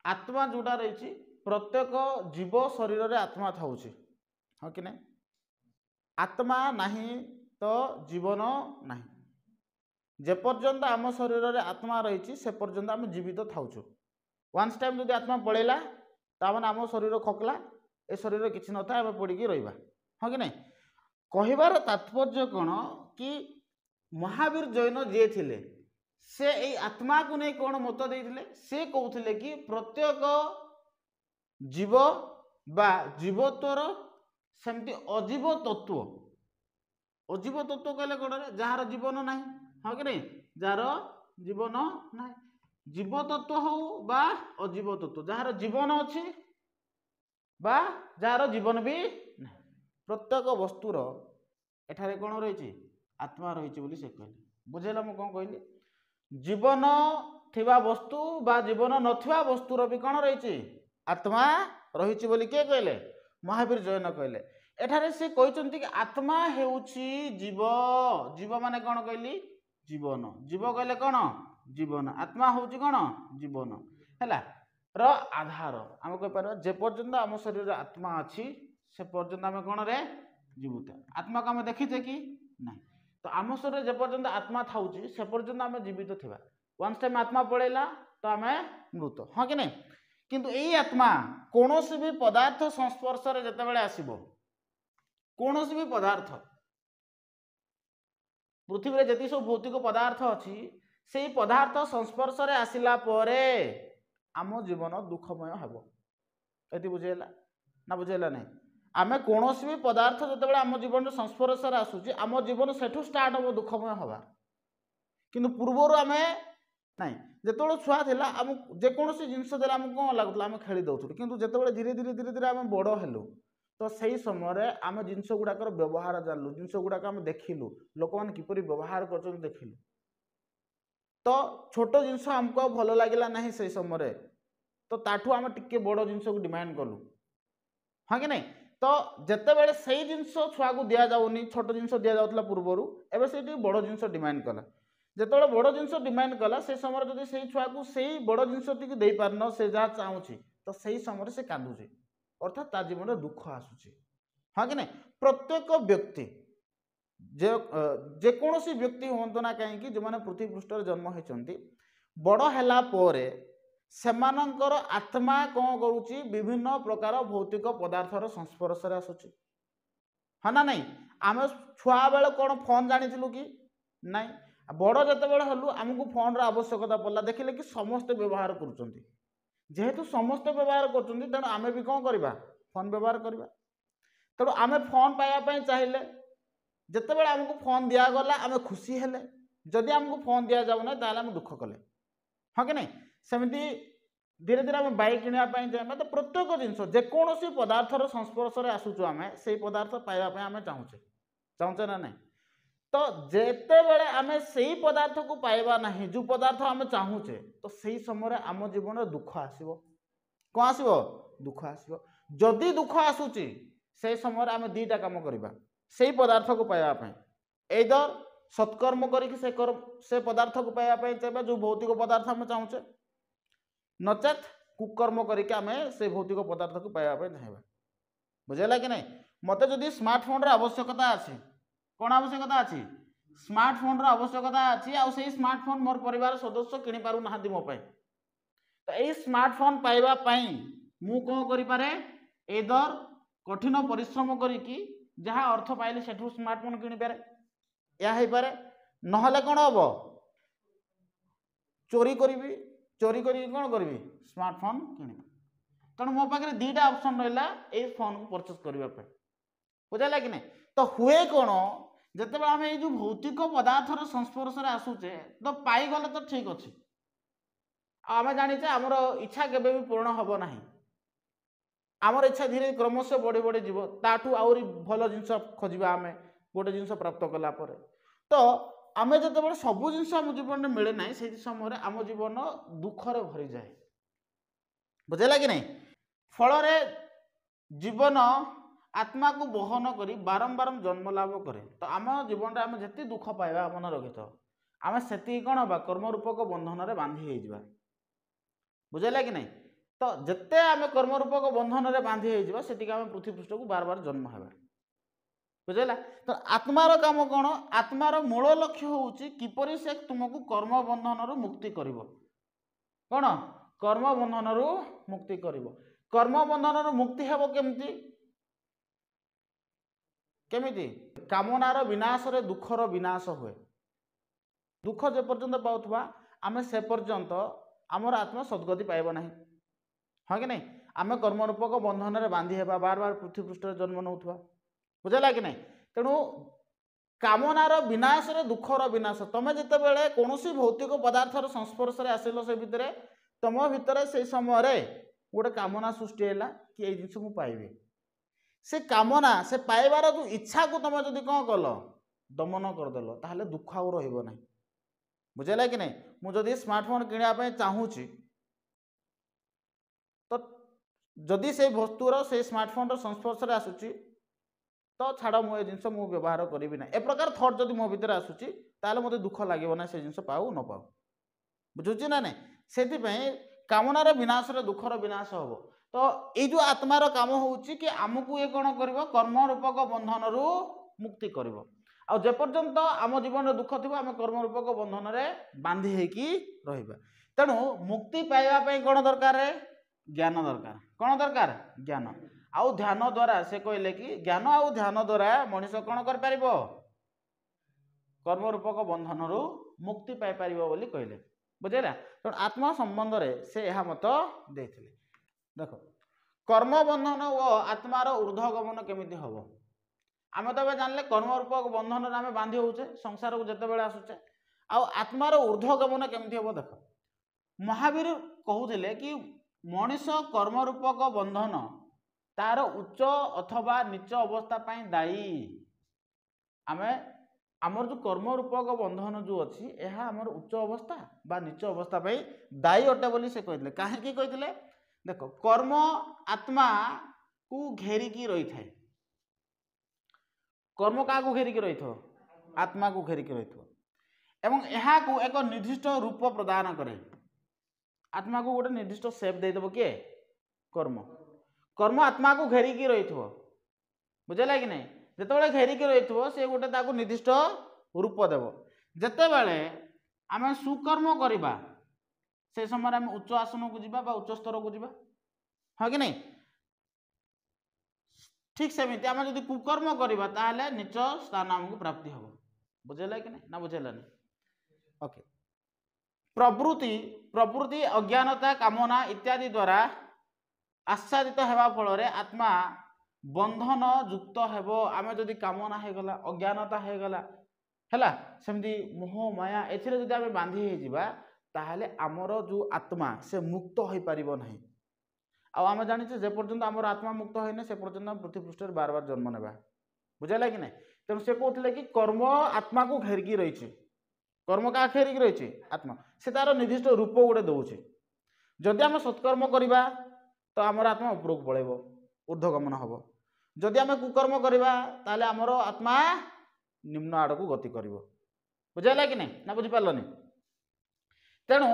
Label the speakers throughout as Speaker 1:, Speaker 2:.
Speaker 1: आत्मा जोटा रही प्रत्येक जीव शरीर रे आत्मा थाउछि हाँ कि नहीं आत्मा नहीं तो जीवन नहीं जेपर्यंत आम शरीर रे आत्मा रही से पर्यंत आम जीवित थाउछु वन्स टाइम जब आत्मा पलैला ताମାନେ आम शरीर खकला ए शरीर किसी न था पड़ी रहा हाँ कि नहीं कहबार तात्पर्य कौन कि महावीर जैन जी थिले से यही आत्मा को नहीं कौन मत देते से कहते कि प्रत्येक जीव बा जीवत्वर सेमती अजीव तत्व कहले कौन जार जीवन ना हाँ कि नहीं जार जीवन ना जीव तत्व हो बा अजीव तत्व जार जीवन अच्छी बा जार जीवन भी ना प्रत्येक वस्तुर एठारे कौन रही आत्मा रही से कहले बुझेला मु कौन कहली जीवन थिबा वस्तु बा जीवन नथिबा वस्तुर भी कौन रही आत्मा रही बोली किए कहले महावीर जैन कहले एठारे से कहते कि आत्मा हेउछि जीव जीव माने कौन कहली जीवन जीव कहले कौन जीवन आत्मा होउछि कौन जीवन हैला र आधार आम कह पार जे पर्यंत आम शरीर आत्मा अच्छी से पर्यंत आम कौन रे जीवित आत्मा को आम देखीचे कि नहीं तो आम शरीर जे पर्यंत आत्मा थाउछि से पर्यंत आम जीवित थिबा वन्स टाइम आत्मा पळेला तो आम मृत हाँ कि नहीं किंतु यही आत्मा कौनसी भी पदार्थ संस्पर्श रे जेतेबेले आसीबो कौनसी भी पदार्थ पृथ्वी रे जति सब भौतिक पदार्थ अच्छी से पदार्थ संस्पर्श रे आसिला परे आम जीवन दुखमय हेबो एति बुझेला ना बुझेला नहीं आमे कौनसी भी पदार्थ जेतेबेले आम जीवन संस्पर्श रे आसुची आम जीवन सेठू स्टार्ट हो दुखमय हवा किंतु पूर्वर आमे नहीं जेतेबेले छुआ थिला आम जेकोसी जिनस देला आम कौन लागुला आम खेली दउथुल किंतु जेतेबेले धीरे धीरे धीरे धीरे आम बड़ हेलु तो सही समय आम जिनस गुड़ाकर व्यवहार जानलु जिनस गुड़ाक आम देखिलु लोक मैंने किपरि व्यवहार कर देखिलु तो छोट जिनस आमको भल लगे ना से समय तो ताठू आम टिके बड़ जिनस को डिमांड कलु हाँ कि नहीं तो जितेबाला से जिनस छुआ को दि जाऊनी छोट जिनस दि जाता पूर्वर एवं से बड़ जिनस डिमांड कला जिते बड़ जिनस डिमांड कला से समय जब से छुआ को से बड़ जिनस टी दे पारन से जहाँ चाहूँगी तो सही समय से कांदुचे अर्थात ता जीवन में दुख आसूची हाँ कि नहीं प्रत्येक व्यक्ति जेकोसी व्यक्ति हूँ ना कहीं जो मैंने पृथ्वी पृष्ठ जन्म होती बड़ है सेमानंकर आत्मा कौन करुच्ची विभिन्न प्रकार भौतिक पदार्थर संस्पर्श आसूची हाँ ना नहीं आम छुआ बेले कौन फोन जानी कि नहीं बड़ जिते बड़े हलु आमको फोन आवश्यकता पड़ा देखिले कि समस्ते व्यवहार करुँच जेहेतु समस्ते व्यवहार करुँच तेणु आम भी कौन करवा फोन व्यवहार करवा तेणु आम फोन पाइबापी चाहिए जितेबाला आमको फोन दिगला आम खुशी हेले जदि आमको फोन दि जाऊना ताल आम दुख कले हाँ कि नहीं सेमती धीरे धीरे आम बाइक किनापी चाहिए तो प्रत्येक जिनस जेकोसी पदार्थर संस्पर्श आसूँ आम से पदार्थ पाइबापी आम चाहूचे चाहूचे ना नहीं तो जेते बेले आम से पदार्थ को पाइबा नहीं जो पदार्थ आम चाहूचे तो सही समय आम जीवन में दुख आसो कौन आसो दुख आसो जदि दुख आसूची से समय आम दीटा काम करवा से पदार्थ को पाइबापी एदर सत्कर्म से पदार्थ को पाइबापी चाहिए जो भौतिक पदार्थ आम चाहूचे नचेत कुकर्म करके आम से भौतिक पदार्थ को पाइबापी चाहिए बुझेगा कि नहीं मत जदि स्मार्टफोन आवश्यकता अच्छी कौन आवश्यकता अच्छी स्मार्टफोन आवश्यकता अच्छी आ स्मार्टफोन मोर परिवार सदस्य किणी पारु नाहांती मो पाई तो यही स्मार्टफोन पाइबापी मु कौन करें एदर कठिन परिश्रम करी जहाँ अर्थ पाइले सेठू स्मार्टफोन किणी पारे या हो पारे नहले कौन हम चोरी करी कौन करी स्मार्टफोन किणी तेणु मो पाखे दीटा ऑप्शन रहा ये फोन को परचेस करने बुझेगा कि नहीं तो हुए कौन जिते आम ये जो भौतिक पदार्थर संस्पर्श आसूचे तो पाईगले तो ठीक अच्छे आम जाचे आमर इच्छा केवे भी पूर्ण हम ना आमर इच्छा धीरे क्रमशः बढ़ी बढ़ी जीव ताठू आहरी भल जिनस खोजा आम गोटे जिनस प्राप्त कलापर तो आम जो सबू जिनस आम जीवन में मिले ना से समय आम जीवन दुखरे भरी जाए बुझेगा कि नहीं फल जीवन आत्मा को बहन करी बारंबार जन्म लाभ करे तो आम जीवन में आम जिते दुख पाइबा मन रखिथ आम से कौन हम कर्म रूपक बंधन में बांधी बुझेगा कि नहीं तो जिते आम कर्मरूपक बंधन में बांधि हो से आम पृथ्वी पृष्ठ को बार बार जन्म है बुझेगा। तो आत्मार काम कौन आत्मार मूल लक्ष्य हूँ किपरि से तुमको कर्म बंधन मुक्ति कर कौन कर्म बंधन मुक्ति कर कर्म बंधन मुक्ति हेब केमती केमिति कामनार विनाश रे दुखर विनाश हुए दुख जे पर्यंत पाउथबा आमे से पर्यंत आमर आत्मा सद्गति पाइब नहीं हाँ कि नहीं आम कर्मरूपक बंधन में बांधि हेबा बार बार पृथ्वी पृष्ठ जन्म नौथबा बुझेगा कि नहीं तेणु कामनार विनाश रे दुखर विनाश तुम जिते बड़े कौन भौतिक पदार्थर संस्पर्श में आसिल से भितर तुम भितर से समय गोटे कामना सृष्टि है कि ये जिन मुझे पाइबी से कामना से पाइबार जो इच्छा को तुम जब कौन कल दमन करदेल ताहले दुख आउ रहा बुझेगा कि नहीं मुझे स्मार्टफोन किणापी चाहूँगी तो जदि से वस्तुर से स्मार्टफोन संस्पर्श में आसूची तो छाड़ मु जिन मु व्यवहार करी ना ए प्रकार थॉट जदि मो भीतर आसूची ताले मते दुख लगे ना से जिन पाऊ न पाऊ बुझुची ना नहीं से कामनार विनाश रे दुखर विनाश हम तो ये जो आत्मार काम होउची कि आमको ये कौन कर कर्म रूपक बंधन मुक्ति कर जेपर्यंत आम जीवन दुख थी आम कर्म रूपक बंधन में बांधि होगी रहा तेणु मुक्ति पाइबापी कौन दरकार ज्ञान दरकार कौन दरकार ज्ञान आउ ध्यान द्वारा से कहले कि ज्ञान आउ ध्यान द्वारा मनीष कौन कर कर्म रूपक बंधन मुक्ति पाई बोली कहले बुझेगा तेणु आत्मा संबंध में से यह मत देते देख कर्म बंधन और आत्मार ऊर्ध्वगमन केमिति हम आम तो जानले कर्म रूपक बंधन आम बांधि होचे संसार को जिते बड़े आसुचे आत्मार ऊर्ध्वगमन केमिति हम देख महावीर कहते कि मनीष कर्म रूपक बंधन तार उच्च अथवा नीच अवस्था पाई दायी आमे आमर जो कर्म रूपक बंधन जो अच्छी यह आमर उच्च अवस्था बा नीच अवस्था पाई दायी अटे बोली से कहते कहीं कहते देख कर्म आत्मा को घेरिकी रही थाए कर्म क्या घेरिकी रही थो आत्मा को घेरिकी रही थो एवं यहाँ को एक निर्दिष्ट रूप प्रदान करे आत्मा को गोटे निर्दिष्ट सेप देदेव किए कर्म कर्म आत्मा को घेरिकी रही थो बुझेगा कि नहीं जिते घेरिकी रही थो से गोटे ताको निर्दिष्ट रूप देव जिते बड़े आम सुकर्म करवा से समय आम उच्च आसन को जीवा उच्च स्तर को जीवा हाँ कि नहीं ठीक सेमती आम जब कुकर्म करवा ताहले नीच स्थान आमको प्राप्ति हम बुझेगा कि नहीं ना बुझेलानी ओके प्रवृत्ति प्रवृत्ति अज्ञानता कामना इत्यादि द्वारा आच्छादित हेबा फल आत्मा बंधन युक्त हेब आम जदि कामना हो गला अज्ञानता हो गला है सेमती मोह माया एथिरे जदि आम बांधि होइजिबा ताहले आमर जो आत्मा से मुक्त हो पारिबो नहीं आम जाने जे पर्यंत आमर आत्मा मुक्त होने से पर्यंत आम पृथ्वी पृष्ठ बार बार जन्म नेबा बुझेगा कि नहीं तेणु से कहते कि कर्म आत्मा को घेरिकी रही कर्म क्या घेरिकी रही आत्मा से तार निर्दिष्ट रूप गोटे दौचे जदि आम सत्कर्म करवा तो आमर आत्मा उपरक पलैब ऊर्ध्वगमन हम जदि आम कुकर्म करवा ताले आमर आत्मा निम्न आड़ को गति कर बुझेगा कि नहीं ना बुझिपारलनि तेणु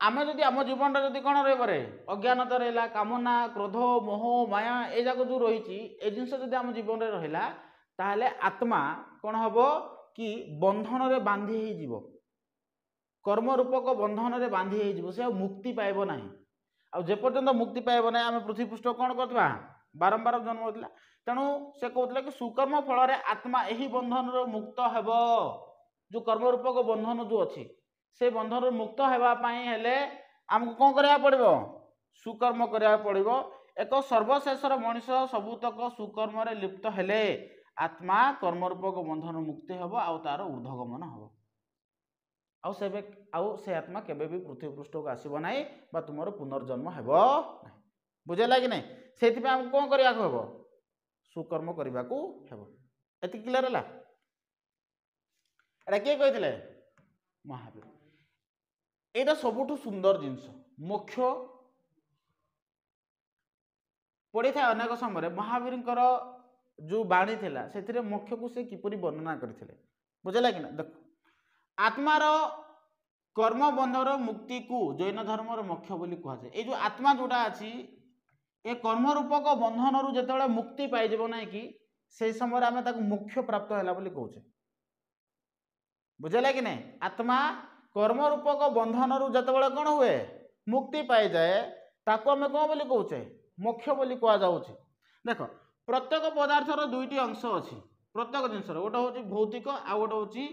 Speaker 1: आम जदि आम जीवन जदि कौन रे अज्ञानता रहा कामना क्रोध मोह माया ए जाक जो रही जिनस जदि आम जीवन में रहा ताहले आत्मा कौन हम कि बंधन रे बांधि हो कर्म रूपक बंधन रे बांधि हो से मुक्ति पाइब ना आपर्यंत मुक्ति पाइब ना आम पृथ्वी पृष्ठ कौन करवा बारंबार जन्म होता तेणु से कहते कि सुकर्म फल आत्मा यही बंधन मुक्त हेब जो कर्म रूपक बंधन जो अच्छी से बंधन मुक्त होगापाई आमको कौन करा पड़ो सुकर्म करा पड़ो एक सर्वशेषर मनीष सबुतक सुकर्म लिप्त हेले आत्मा कर्म रूपक बंधन मुक्ति हम आउ तार ऊर्ध्वगमन हम से आत्मा केबे भी पृथ्वी पृष्ठ को आसब ना तुम पुनर्जन्म हेब ना बुझेगा कि नहीं से कौन करने को हम सुकर्म करने को हेब एति क्लियर है एटा किए कहते महावीर एटा सबुठु सुंदर जिनस मोक्ष पड़ी था अनेक समय महावीर जो बाणी थिला से मोक्ष को से किपरि वर्णना करथिले बुझेला कि ना देख आत्मार कर्म बंधर मुक्ति को जैन धर्म मोक्ष बोली कहुए। ये जो आत्मा जोटा अच्छी ए कर्म रूपक बंधन रु जो मुक्ति पाइज ना कि से समय आम मोक्ष प्राप्त है कहे बुझेगा कि नहीं। आत्मा कर्म रूपक बंधन रु जो कौन हुए मुक्ति पाई जाए ताको आम कौन बोली कहे मोक्ष बोली कहुचे। देख प्रत्येक पदार्थर दुईटी अंश अच्छी प्रत्येक जिनस गोटे हूँ भौतिक आ गोटे हूँ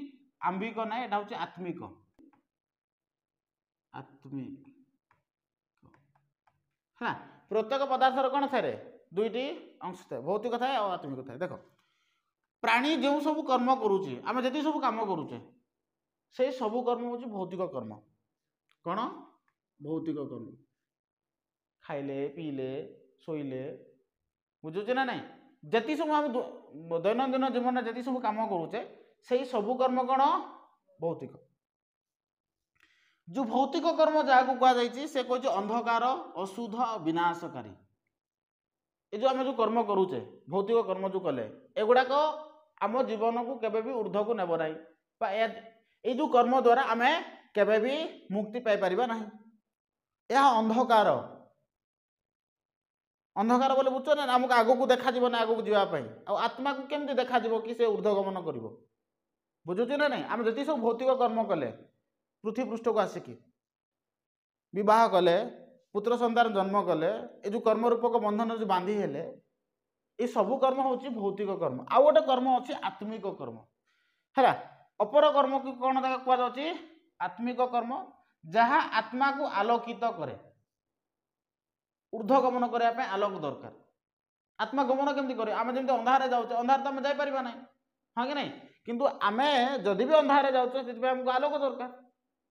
Speaker 1: आंबिक ना यहाँ हूँ आत्मिक आत्मिक है। प्रत्येक पदार्थर कौन थाए दुईटी अंश थाए भौतिक थाए और आत्मिक थाए। देख प्राणी जो सब कर्म करुचे आम जी सब कम करुचे से सब कर्म हूँ भौतिक कर्म कौन भौतिक कर्म खाइले पीले शोइले बुझुचे ना नहीं जी सब आम दैनंदिन जीवन में जी सब कम करुचे से सब कर्म कौन भौतिक। जो भौतिक कर्म जहाँ कहुई से कहे अंधकार अशुद्ध विनाशकारी। ये जो आम जो कर्म करुचे भौतिक कर्म जो कले एगुड़ाक आम जीवन को केबे भी ऊर्ध्व को नेब ना ये जो कर्म द्वारा आम केबे भी मुक्ति पाई परिबा नहीं। यह अंधकार अंधकार बोले बुझ ना आमको आग को देखा ना आग को जावाई आत्मा को केमती देखा कि से ऊर्ध्व गमन कर बुझुचे ना नहीं। आम जी सब भौतिक कर्म कले पृथ्वी पृष्ठ को आसिकी विवाह कले पुत्र संतान जन्म कले ये जो कर्म रूपक बंधन जो बांधी हेले ये सब कर्म हूँ भौतिक कर्म। आउ गोटे कर्म अच्छी आत्मिक कर्म है। अपर कर्म को कौन कहुच्छी आत्मिक कर्म जहाँ आत्मा को आलोकित करे ऊर्ध्व गमन करने आलोक दरकार। आत्मा गमन केमती करे आम जमी अंधारे जाऊे अंधार तो आम जापर ना हाँ कि नहीं किंतु आम जदि भी अंधारे जाऊे से आमको आलोक दरकार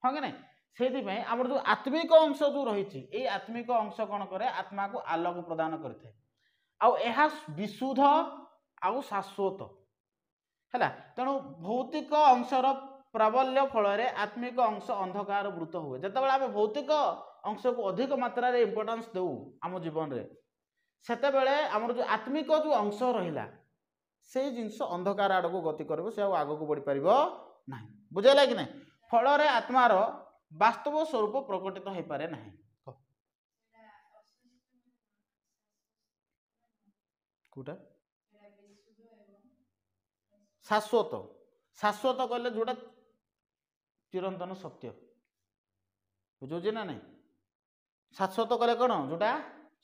Speaker 1: हाँ कि नहीं से आम जो आत्मिक अंश जो रही आत्मिक अंश कौन करे आत्मा को आलोक प्रदान करते आ विशुद्ध आउ शाश्वत है। तेणु भौतिक अंशर प्राबल्य फल आत्मिक अंश अंधकार वृत हुए जिते आम भौतिक अंश को अधिक मात्रा रे इम्पोर्टेंस दे आम जीवन में सेते आमर जो आत्मिक जो अंश रहा से जिनस अंधकार आड़ को गति कर आग को बढ़ी पार ना बुझेगा कि नहीं। फल आत्मार वास्तव स्वरूप प्रकटित हो पारे ना कोटा शाश्वत शाश्वत कहले जोटा चिरंतन सत्य बुझे ना नहीं। शाश्वत कहले कौन जोटा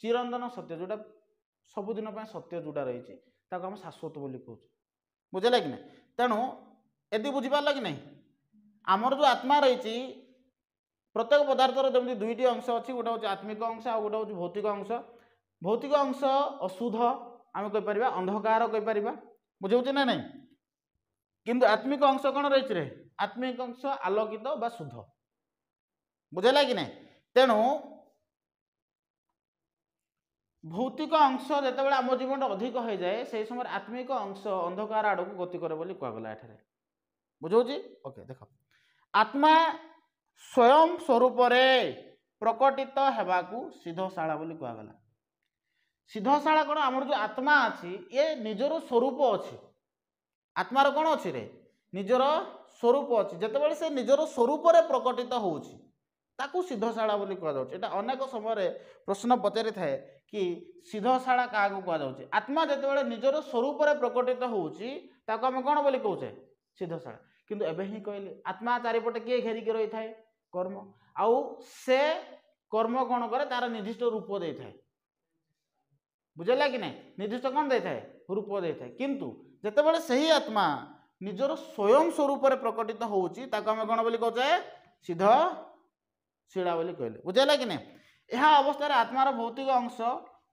Speaker 1: चिरंतन सत्य जोटा सबुदिन सत्य जोटा रही आम शाश्वत बोली कहूँ बुझेगा कि नहीं। तेणु यदि बुझीपार कि नहीं आमर जो आत्मा रही प्रत्येक पदार्थर जमी दुईटी अंश अच्छी गोटे हूँ आत्मिक अंश आ गोटे हूँ भौतिक अंश। भौतिक अंश अशुद्ध आम कहीपर अंधकार कहीपर बुझे ना नहीं किंतु आत्मिक अंश कौन रही रे आत्मिक अंश आलोकित बा शुद्ध बुझेगा कि नहीं। तेणु भौतिक अंश जो आम जीवन अधिक हो जाए से समय आत्मिक अंश अंधकार आड़ को गति करे बोली कहगला एठारे बुझे ओके। देख आत्मा स्वयं स्वरूप प्रकटित होगाकू सिद्धशाला बोली कहगला। सिद्धशाला कौन आमर जो आत्मा अच्छी ये निजर स्वरूप अच्छी आत्मार कौन अच्छी रे निजर स्वरूप अच्छी जिते से निजर स्वरूप प्रकटित होउछि ताकू सिद्धशाला बोली कहुच्छे। एटा अनेक समय प्रश्न पचारि थाए कि सिद्धशाला क्या कहुच्छे आत्मा जिते निजर स्वरूप प्रकटित होउछि ताकू आम कौन बोली कहूचे सिद्धशाला किंतु एबे ही कहले आत्मा चारिपटे किए घेरिकी रही थाए कर्म आउ से कर्म कौन करे तार निर्दिष्ट रूप दे थाए बुझेगा कि नहीं निर्दिष्ट कौन दे थाए रूप दे थाए किंतु जितेबाला सही आत्मा निजर स्वयं स्वरूप प्रकटित होउछि ताको आम कौन बोली कहूचे सिद्धशिला बोली कहले बुझेगा कि नहीं। यह अवस्था आत्मार भौतिक अंश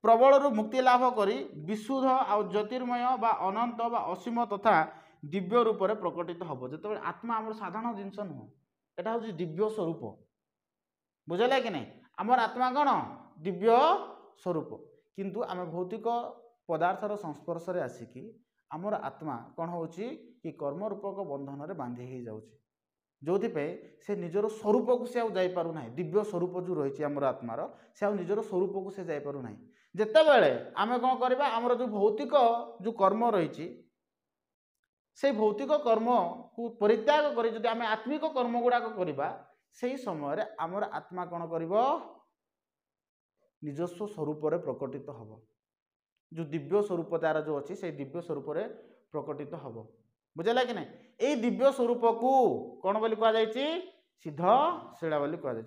Speaker 1: प्रबल मुक्ति लाभ करी विशुद्ध आ ज्योतिर्मय बा अनंत बा असीम तथा दिव्य रूप से प्रकटित हम जो आत्मा आम साधारण जिनस नुह एटा हूँ दिव्य स्वरूप बुझेगा कि नहीं आमर आत्मा कौन दिव्य स्वरूप किंतु आम भौतिक पदार्थर संस्पर्श रे आसिकी आमर आत्मा कौन हो कि कर्म रूपक बंधन में बांधि हो जाऊँगी जो से निजर स्वरूप को से आईपार ना दिव्य स्वरूप जो रही आमर आत्मार से आ निजर स्वरूप को से जापर ना जिते बड़े आम कौन करवा आमर जो भौतिक जो कर्म रही से भौतिक कर्म को परित्याग कर आम आत्मिक कर्म गुड़ाक करवा सेही समय आमर आत्मा कौन कर निजस्व स्वरूप प्रकटित हम जो दिव्य स्वरूप तार जो अच्छी से दिव्य स्वरूप प्रकटित हम बुझेगा कि नहीं। यही दिव्य स्वरूप को कौन बोली कहुई सिद्ध शिला बोली कहुई।